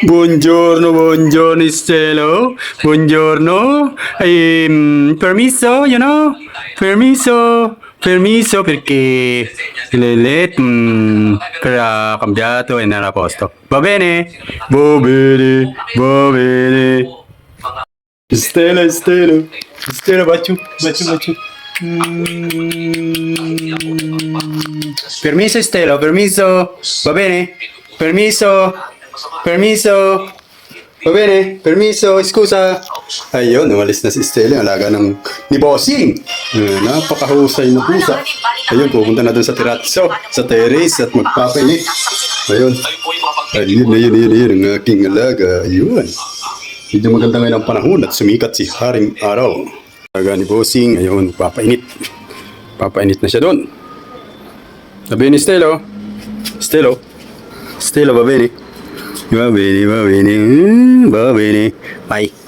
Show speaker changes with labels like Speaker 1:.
Speaker 1: Buongiorno, buongiorno Stelo. Buongiorno. Permesso, Permesso. Permesso perché per cambiato e non a posto. Va bene? Va bene, va bene. Stelo, Stelo. Stelo, baciu, baciu, baciu. Permesso Stelo, permesso. Va bene? Permesso. Permiso! Va bene? Permiso! Scusa! Ayun, umalis na si Stella. Alaga ng ni Bossing. Napakahusay na pusa. Ayun, pupunta na dun sa terrazzo, sa terrace at magpapainit. Ayun. Ayun. Ang aking alaga. Ayun. Medyo maganda ngayon ang panahon at sumikat si Haring Araw. Alaga ni Bossing. Ayun, papainit. Papainit na siya dun. Sabi ni Stella. Stella, va bene? Va bene, va bene, va bene. Bye.